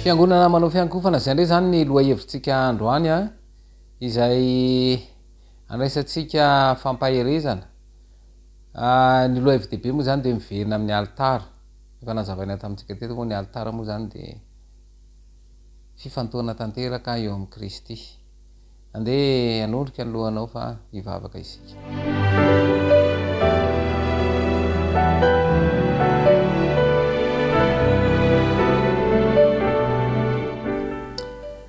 fiangonana manao fiankofana zay ndray zany ny loha hevitrika androany a izay andraisatsika fampaherezana ny loha hevi-dehibe moa zany de miverina amin'ny altara efa nazavaina tamintsika teto moa ny altara moa zany de fifantoana tanteraka eo amin'ny Kristy. Andeha anondrika ny lohanao fa hivavaka isika.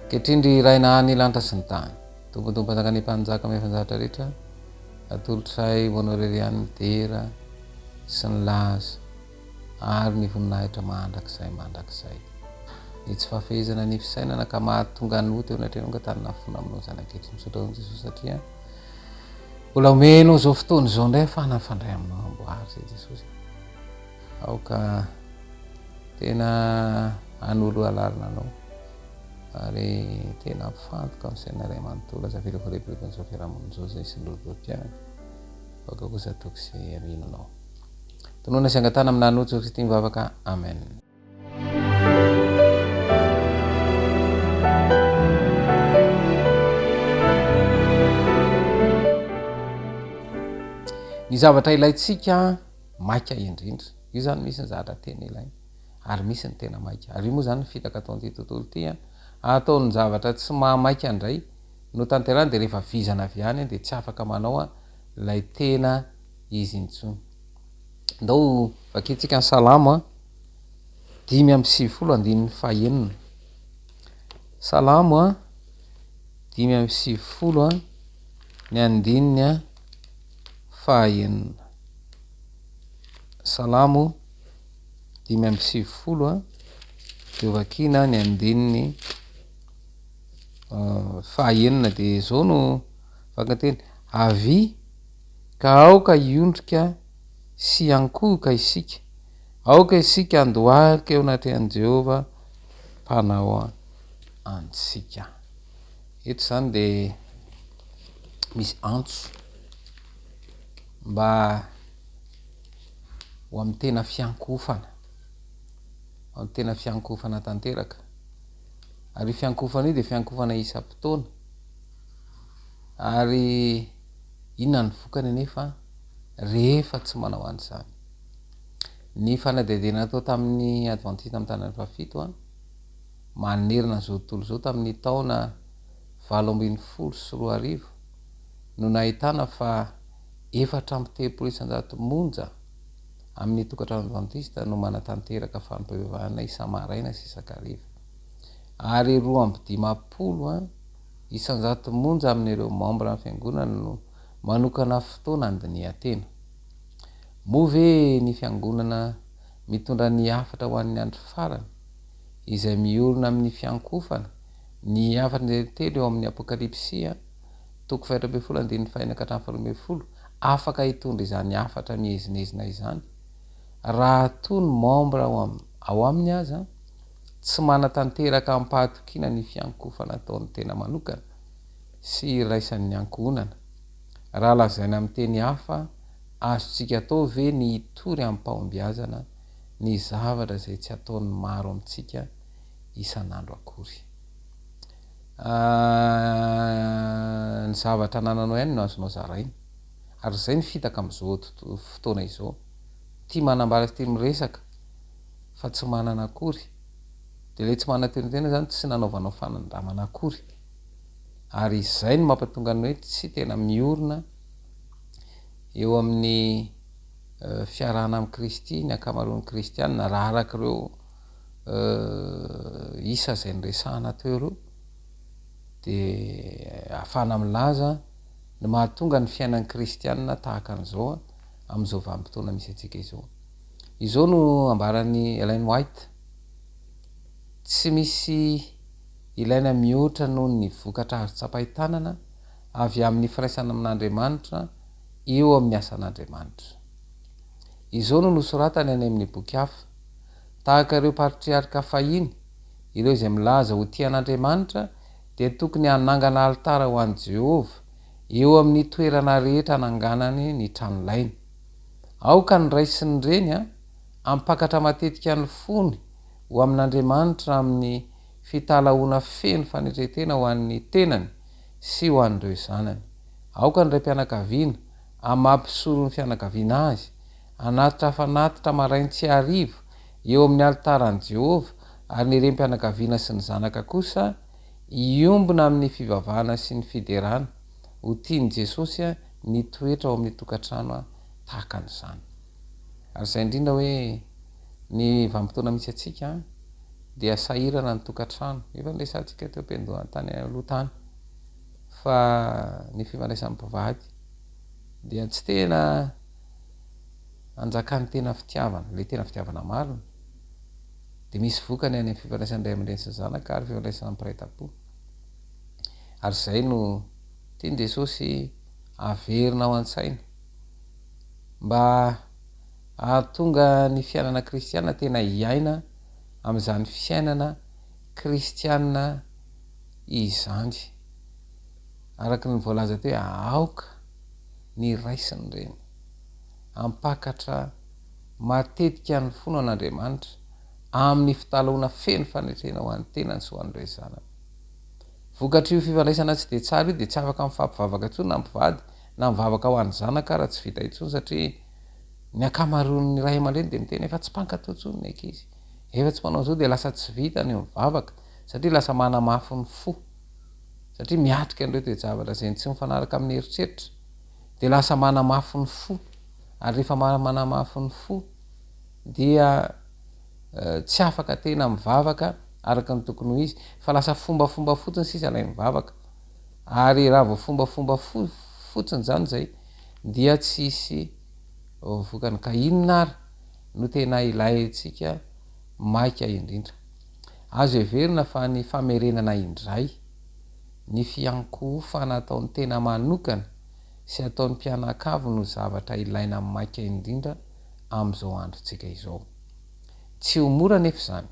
Ketrindry raina ny lanitra sy ny tany, tompotompanjaka ny mpanjaka amin'ny fanjatra rehetra, atolotray voanao rerian'ny dera sy ny laza ary ny voninahitra mandrakizay ny tsy fafehezana ny fisainana ka mahatonga ny ota eo natrenonga tany nafona aminao zany ankehitriny misaotra amin'i Jesosy satria mbola omenao zao fotoana zao ndray ahafahana mifandray aminao amboary zay Jesosy. Aoka tena anolo alarina anao ary tena mifantoka amin'ny saina ray manontolo azavela voarebireby an'izao fiarahamonina zao zay sy ny loloam-piainana aoka kosa toky izay aminanao tonoana sy angatana amina nojo Kristy mivavaka. Amen. Ny zavatra ilaitsika maika indrindra io zany misy ny zavatra tena ilaina ary misy ny tena maika ary io moa zany fitaka ataon'ity tontolo ity ataon'ny zavatra tsy mahamaika indray no tanterana de rehefa vizana avy any de tsy afaka manao lay tena izy intsony. Ndao vaketsika ny salamo 5:20 salamo 5:20 ny andininy fahaenina. Salamo 5:20 de vakina ny andininy fahaenina de zao no fakateny avy ka aoka iondrika sy ankohoka isika aoka isika andoharika eo anatrehan'i Jehova mpanao antsika. Eto zany de misy antso mba ho amin'ny tena fiankofana amin'ny tena fiankofana tanteraka ary fiankofana io de fiankofana isam-potoana ary inona ny vokany nefa rehefa tsy manao an'izany. Ny fanadihadiana atao tamin'ny adventiste amin'ny tanany fafito manerina zao tontolo zao tamin'ny taona 814 no nahitana fa 4 isan-jato monja amin'ny tokantrano adventiste no manatanteraka fampivavahana isa-maraina sy isan-kariva ary 250 isan-jato monja amin'ireo membre amin'ny fiangonana no manokana fotoana andinihan-tena. Moa ve ny fiangonana mitondra ny hafatra ho an'ny andro farany izay miorina amin'ny fiankofana ny hafatra izay telo eo amin'ny apokalipsia 2:1-4 afaka hitondra izany hafatra mihezinezina izany raha toy ny membre ao aminy aza tsy manatanteraka ampahatokiana ny fiankofana ataon'ny tena manokana sy raisan'ny ankohonana. Raha lazaina amin'ny teny hafa azotsika atao ve ny hitory amin'ny pahombiazana ny zavatra zay tsy ataon'ny maro amintsika isan'andro akory. Ny zavatra nananao ihany no azonao zaraina ary zay ny fitaka am'izao fotoana izao tia manambara sy tia miresaka fa tsy manana akory de le tsy manatena zany tsy nanaovanao fanandramana akory ary izay no mampatonga ny hoe tsy tena miorina eo amin'ny fiarahana amin'ny Kristy ny akamaroan'ny kristianina raha arak'ireo isa zay niresahana teo ireo de ahafahana milaza ny mahatonga ny fiainan'ny kristianina tahaka an'izao amin'izao vanim-potoana misy atsika izao. Izao no ambaran'ny Ellen White tsy misy ilaina mihoatra noho ny vokatra azo tsapahitanana avy amin'ny firaisana amin'Andriamanitra eo amin'ny asan'Andriamanitra. Izao no nosoratany any amin'ny boky hafa tahaka ireo patriarika fahiny ireo izay milaza ho tian'Andriamanitra dia tokony hanangana altara ho an'i Jehova eo amin'ny toerana rehetra nanganany ny tranolainy. Aoka ny ray sy ny reny ampakatra matetika ny fony ho amin'Andriamanitra amin'ny fitalaona feno fanetretena ho an'ny tenany sy ho an'ireo zanany. Aoka nyray mpianakaviana amampisoro ny fianakaviana azy anatitra fanatitra marainy tsy arivo eo amin'ny altarany Jehova, ary ny rem-pianakaviana sy ny zanaka kosa iombona amin'ny fivavahana sy ny fiderana ho tiany Jesosy ny toetra ao amin'ny tokantrano tahaka an'izany. Ary izay indrindra hoe ny vanim-potoana misy atsika dia sahirana ny tokantrano. Efa nresantsika teo am-piandohany tany aloha tany fa ny fifandraisan'ny mpivady dia tsy tena anjakany tena fitiavana, le tena fitiavana marina, de misy vokany any amin'ny fifandraisan'ray aman-dreny sy zanaka ary fifandraisan'ny mpiray-tam-po. Ary izay no tiany Jesosy averina ao an-tsaina mba ahatonga ny fiainana kristiana tena hiaina amin'izany fiainana kristiana izany, araka ny voalaza teo hoe aoka ny raisiny reny ampakatra matetika ny fona an'Andriamanitra amin'ny fitalaona feno fanetrena ho an'ny tenany sy ho an'ireo zanany. Vokatry io fifandraisana tsy de tsara io de tsy afaka mifampivavaka intsony na mpivady na mivavaka ho an'ny zanaka raha tsy vita intsony, satria ny akamaroan'ny ray aman-dreny de miteny efa tsy mpankatao intsony ny ankizy, efa tsy manao zao de lasa tsy vita ny mivavaka satria lasa manamafy ny fo, satria miatrika an'ireo toe-javatra zay tsy mifanaraka amin'ny heritreritra de lasa manamafy ny fo. Ary rehefa manamafy ny fo dia tsy afaka tena mivavaka araka ny tokony ho izy, fa lasa fombafomba fotsiny sisa lay mivavaka. Ary raha vao fombafomba fotsiny zany zay dia tsisy vokany, ka inona ary no tena ilayntsika maika indrindra. Azo heverina fa ny famerenana indray, ny fiankofana ataon'ny tena manokana sy ataon'ny mpianakavo no zavatra ilaina maika indrindra amin'izao androntsika izao. Tsy ho mora nefa izany.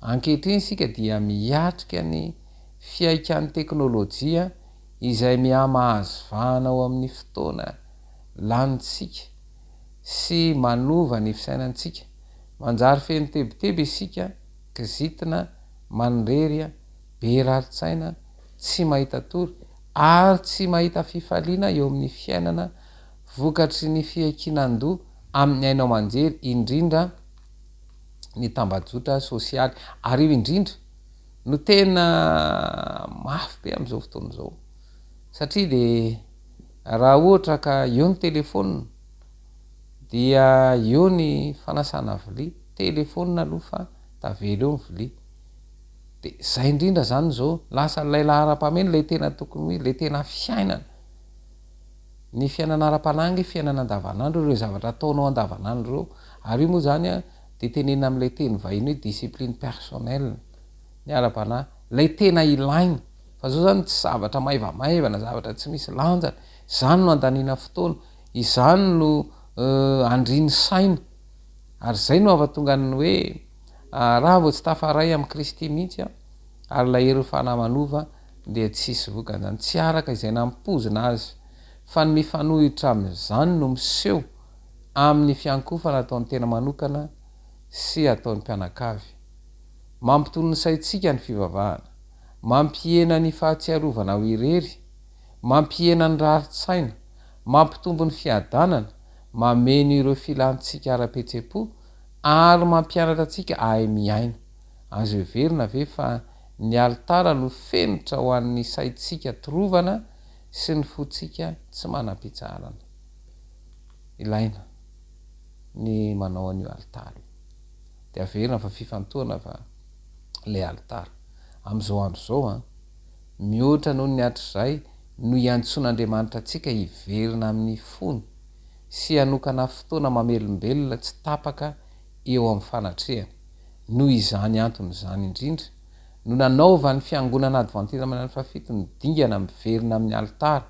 Ankehitriny isika dia miatrika ny fiaikan'ny teknôlôjia izay mihamahazivahana ao amin'ny fotoana lanitsika sy manova ny fisainantsika. Manjary feno tebiteby isika, kizitina, manrery, be raritsaina, tsy mahita tory ary tsy mahita fifaliana eo amin'ny fiainana vokatry ny fiaikinan-doha amin'ny ainao aman-jery, indrindra ny tambajotra sosialy. Ary io indrindra no tena mafy be amin'izao fotoana izao, satria de raha ohatra ka eo ny telefona dia eo ny fanasana vilia, telefona aloha fa tavela eo ny vilia. De zay indrindra zany zao lasa lay lahara-pameno lay tena tokony hoe lay tena fiainana, ny fiainana ara-panangy, fiainana andavanandro, ireo zavatra ataonao andavanandro reo. Ary io moa zany de tenena amin'ilay teny vahiny hoe discipline personnelle, ny ara-panahy lay tena ilaina. Fa zao zany tsy zavatra maivamaivana, zavatra tsy misy lanjana, zany no andanina fotoana, izany no andriny saina. Ary zay no avatonga ny hoe raha vao tsy tafaray amin'ny Kristy mihitsy ary la hery fanamanova dia tsisy vokany zany, tsy araka izay nampozina azy, fa ny mifanohitra amin'izany no miseho amin'ny fiankofana ataon'ny tena manokana sy ataon'ny mpianakavy. Mampitony ny saitsika ny fivavahana, mampihena ny fahatsiarovana ho irery, mampihena ny raritsaina, mampitombo ny fiadanana, mameno ireo filantsika ara-petsepo ary mampianatra atsika ahay miaina. Azo heverina ve fa ny alitara no fenitra ho an'ny saitsika torovana sy ny fotsika tsy manam-pitsarana. Ilaina ny manao an'io alitara de averina fa fifantohana fa le alitara amin'izao andro zao mihoatra noho ny atr'izay no iantson'Andriamanitra atsika hiverina amin'ny fony sy hanokana fotoana mamelombelona tsy tapaka eo amin'ny fanatrehana. Noho izany antony zany indrindra no nanaova ny fiangonana advantista manana fafito ny dingana miverina amin'ny alitara,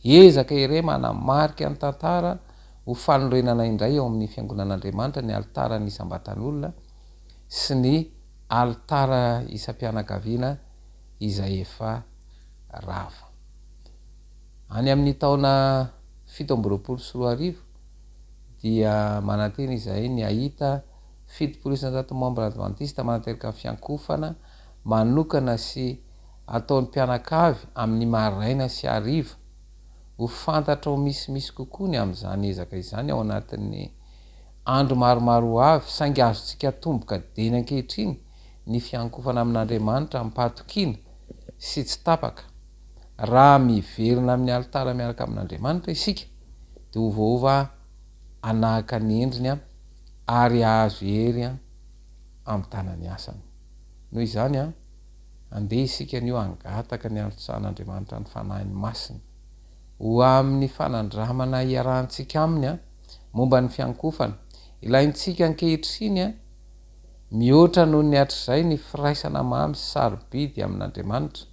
ezaka ire manamarika ny tantara ho fanorenana indray eo amin'ny fiangonan'Andriamanitra, ny alitara ny isam-batan'olona sy ny alitara isam-pianakaviana izay efa rava. Any amin'ny taona 1724 dia mananteny izay ny ahita 7% membre adventiste manateraka ny fiankofana manokana sy ataon'ny mpianakavy amin'ny maraina sy ariva ho fantatra o misimisy kokoa ny am'izany ezaka izany ao anatin'ny andro maromaro ho avy saingy azontsika tomboka deny ankehitriny ny fiankofana amin'Andriamanitra mpahatokiana sy tsy tapaka raha miverina amin'ny alitara miaraka amin'Andriamanitra isika de ovaova anahaka ny endriny ary ahazo hery amin'ny tanany asany. Noho izany andeha isika nio angataka ny alitsan'Andriamanitra ny fanahiny masiny ho amin'ny fanandramana iarahantsika aminy momba ny fiankofana ilaintsika ankehitriny mihoatra noho ny hatr'izay ny firaisana mamy sy sarobidy amin'Andriamanitra.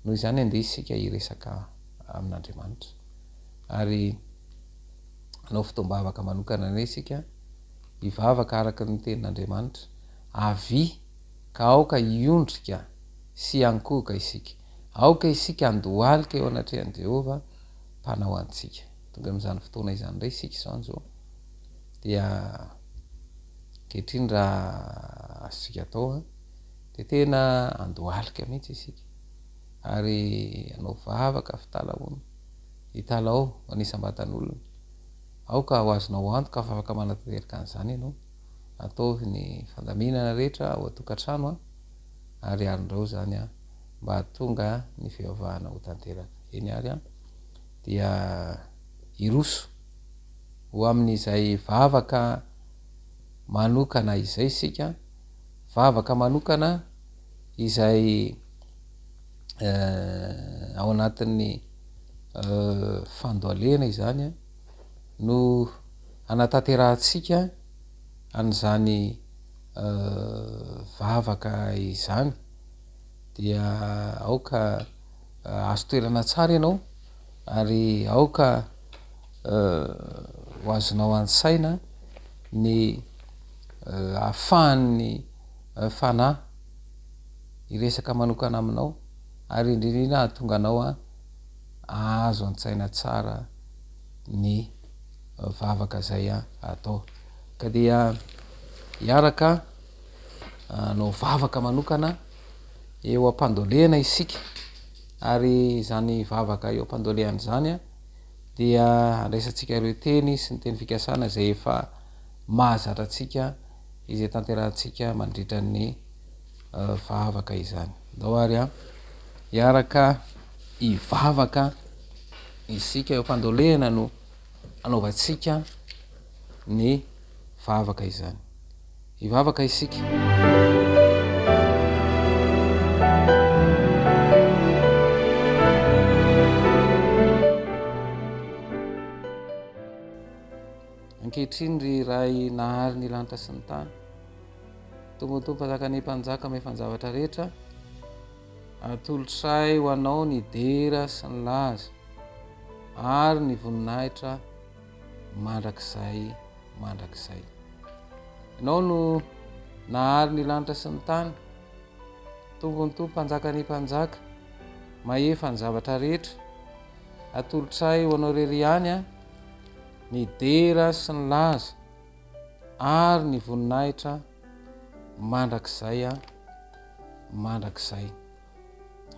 Noho izany andeha isika hiresaka amin'Andriamanitra ary anao fotoam-bavaka manokana re isika hivavaka araka ny tenin'Andriamanitra avy ka aoka iondrika sy ankohoka isika, aoka isika andohalika eo anatrehan'i Jehova mpanao antsika. Tonga amin'izany fotoana izany ndray isika izany zao dia kehitriny raha azontsika atao de tena andohalika mihitsy isika ary anao vavaka fitalaona hitalao anisam-batan'olona aoka ho azonao antoka fa afaka manatanteraka an'izany ianao ataovy ny fandaminana rehetra ao atokantrano ary arindrao zany mba hatonga ny fivavahana ho tanteraka eny ary dia iroso ho amin'izay vavaka manokana izay isika, vavaka manokana izay ao anatin'ny fandoalena izany no anatanterantsika an'izany vavaka izany dia aoka azo toerana tsara ianao ary aoka ho azonao an-tsaina ny ahafahan'ny fanahy iresaka manokana aminao ary indrindrindra hahatonga anao azo an-tsaina tsara ny vavaka zay atao ka dia hiaraka anao vavaka manokana eo am-pandolena isika ary zany vavaka eo am-pandolehana zany dia andraisantsika ireo teny sy ny teny fikasana zay efa mahazatra atsika izay tanterantsika mandritra ny vavaka izany. Dao ary hiaraka hivavaka isika eo am-pandolehana no anaovantsika ny vavaka izany. Hivavaka isika. Ankehitriny ry ray nahary ny lanitra sy ny tany tombotompo azaka ny mpanjaka ame fanjavatra rehetra atolotray ho anao ny dera sy ny laza ary ny voninahitra mandrakizay mandrakizay. Ianao no nahary ny lanitra sy ny tany tombony tompo mpanjaka ny mpanjaka mahefa ny zavatra rehetra atolotray ho anao rery ihany ny dera sy ny laza ary ny voninahitra mandrakizay mandrakizay.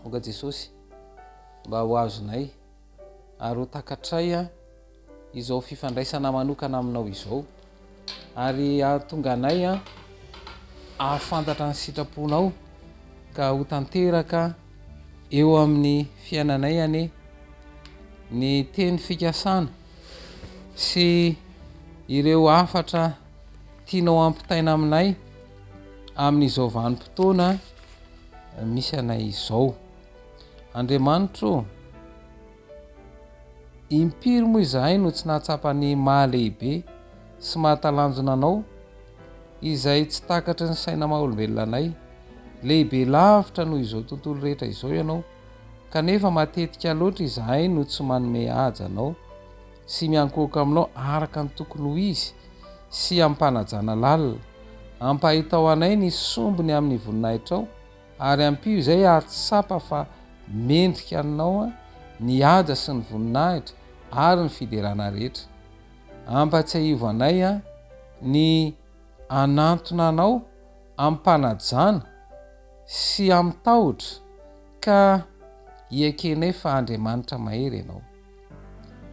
Oka Jesosy mba ho azonay ary ho takatray izao fifandraisana manokana aminao izao ary ahatonga anay ahafantatra ny sitraponao ka ho tanteraka eo amin'ny fiainanay ny teny fikasana sy ireo afatra tianao ampitaina aminay amin'izao vanim-potoana misy anay izao. Andriamanitro, impiry moa izahay no tsy nahatsapany mahalehibe sy mahatalanjona anao izay tsy takatry ny saina maha-olombelona anay. Lehibe lavitra noho izao tontolo rehetra izao ianao kanefa matetika loatra izahay no tsy manome haja anao sy miankohoka aminao araka ny tokony ho izy sy ampanajana lalina ampahitao anay ny sombony amin'ny voninahitrao ary ampio izay ahatsapa fa mendrika aminao ny haja sy ny voninahitra ary ny fiderana rehetra. Ampatsiahivo anay ny anantona anao ampanajana sy amitahotra ka iekenay fa Andriamanitra mahery ianao.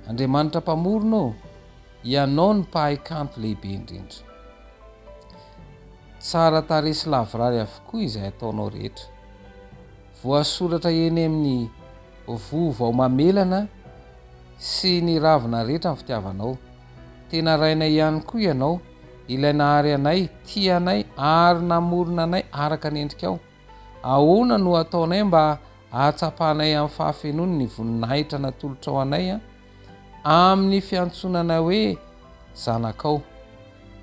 Andriamanitra mpamorona ô, ianao ny mpahay kanto lehibe indrindra. Tsara taresy lavorary avokoa izay ataonao rehetra. Voasoratra eny amin'ny vovao mamelana sy ny ravina rehetra ny fitiavanao. Tena rainay ihany koa ianao, ilay nahary anay, tianay ary namorona anay araka ny endrikao. Ahoana no ataonay mba ahatsapahanay amin'ny fahafenony ny voninahitra natolotra ao anay amin'ny fiantsonana hoe zanakao.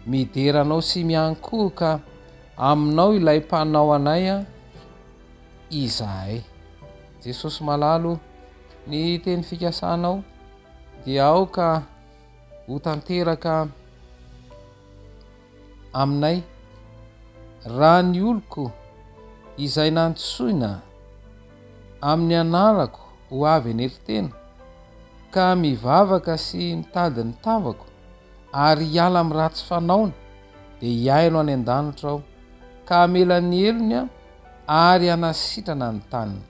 Mideranao sy miankohoka aminao ilay mpanao anay izahay. Jesosy malalo ny teny fikasanao dia aoka ho tanteraka aminay raha ny oloko izay nantsoina amin'ny anarako ho avy eneritena ka mivavaka sy mitady ny tavako ary hiala amin'ny ratsy fanaona, dia hiaino any an-danitra aho ka hamela ny helony ary hanasitrana ny taniny.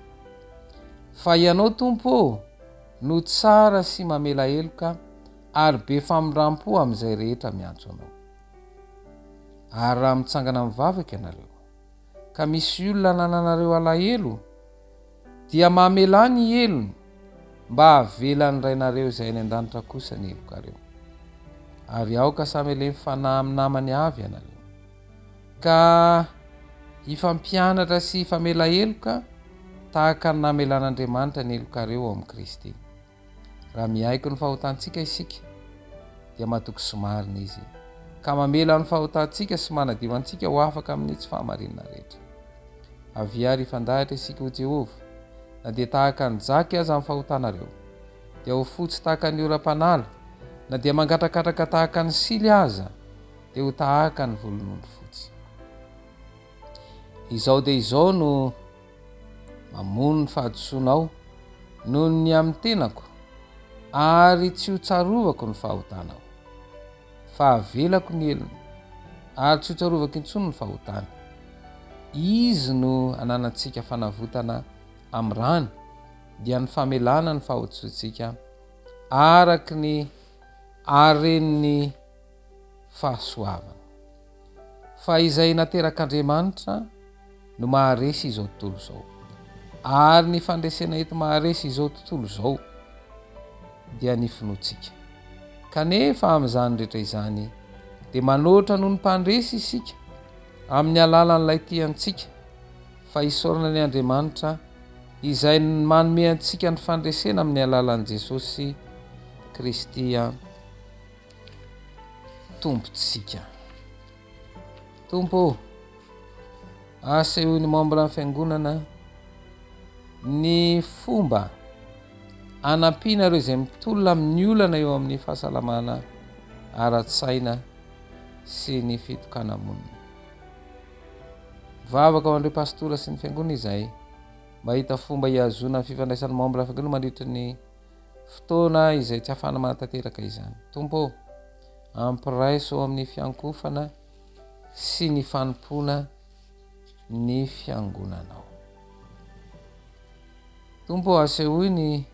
Fa ianao Tompo ô, no tsara sy mamela heloka ary be famindrampo amin'izay rehetra miantso anao. Ary raha mitsangana mivavaka ianareo ka misy olona nananareo alahelo, dia mamela ny helony mba havelany rainareo izay any an-danitra kosa ny helokareo. Ary aoka samy le mifanahy amin'ny namany avy ianareo ka hifampianatra sy hifamela heloka tahaka ny namelan'Andriamanitra ny helokareo ao amin'ny Kristy. Raha mihaiko ny fahotantsika isika dia matoky sy marina izy, ka mamela ny fahotantsika sy manadio antsika ho afaka amin'ny tsy fahamarinana rehetra. Aviary ifandahatra isika ho Jehovah, na dia tahaka ny jaky aza amin'ny fahotanareo, dia ho fotsy tahaka ny oram-panala, na dia mangatrakatraka tahaka ny sily aza, dia ho tahaka ny volon'ondry fotsy. Izao dia izao no mamono ny fahadisoanao noho ny amin'ny tenako, ary tsy ho tsarovako ny fahotanao, fa avelako ny helony ary tsy ho tsarovako intsony ny fahotany. Izy no ananantsika fanavotana amin'ny rany, dia ny famelana ny fahoditsontsika araky ny aren'ny fahasoavana. Fa izay naterak'Andriamanitra no maharesy izao tontolo izao, ary ny fandresena eto maharesy izao tontolo izao dia ny finoantsika. Kanefa amin'izany rehetra izany dia manoatra noho ny mpandresy isika amin'ny alalan'ilay tiantsika, fa isaorana ny Andriamanitra izay manome antsika ny fandresena amin'ny alalan'i Jesosy Kristy tompontsika. Tompo, asehoany membra amin'ny fiangonana ny fomba anampiana ireo izay mitolona amin'ny olana eo amin'ny fahasalamana ara-tsaina sy ny fitokana monina. Vavaka ho andreo pastora sy ny fiangonana izay mba hita fomba hiazona ny fifandraisan'ny membra amin'ny fiangonana mandritra ny fotoana izay tsy hafana manatanteraka izany. Tompo, ampiraiso amin'ny fiankofana sy ny fanompoana ny fiangonanao. Tompo, asehoy ny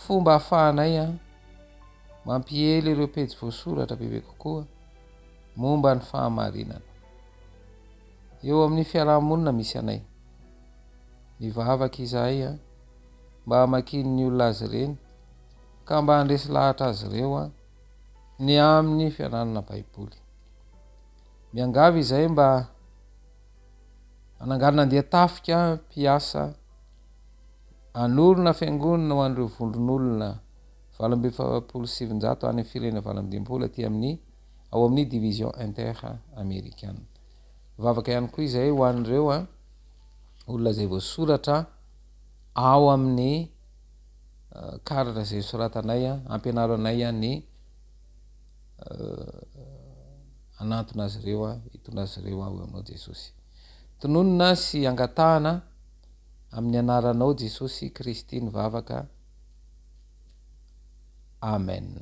fomba hafahanay mampiely ireo pejy voasoratra bebe kokoa momba ny fahamarinana eo amin'ny fiarahamonina misy anay. Mivavaka izahay mba hamakiny ny olona azy ireny ka mba handresy lahatra azy ireo ny amin'ny fianarana Baiboly. Miangavy izahay mba ananganana andeha tafika mpiasa anorona fiangonana ho an'ireo vondron'olona 7,700 any amin'ny firenena 12 aty amin'ny ao amin'ny division inter-américaine. Vavaka ihany koa izahay ho an'ireo olona izay voasoratra ao amin'ny karatra izay soratanay ampianaro anay ny anatona azy ireo, hitondra azy ireo ao aminao Jesosy. Tononona sy angatahana amin'ny anaranao Jesosy Kristy ny vavaka. Amen.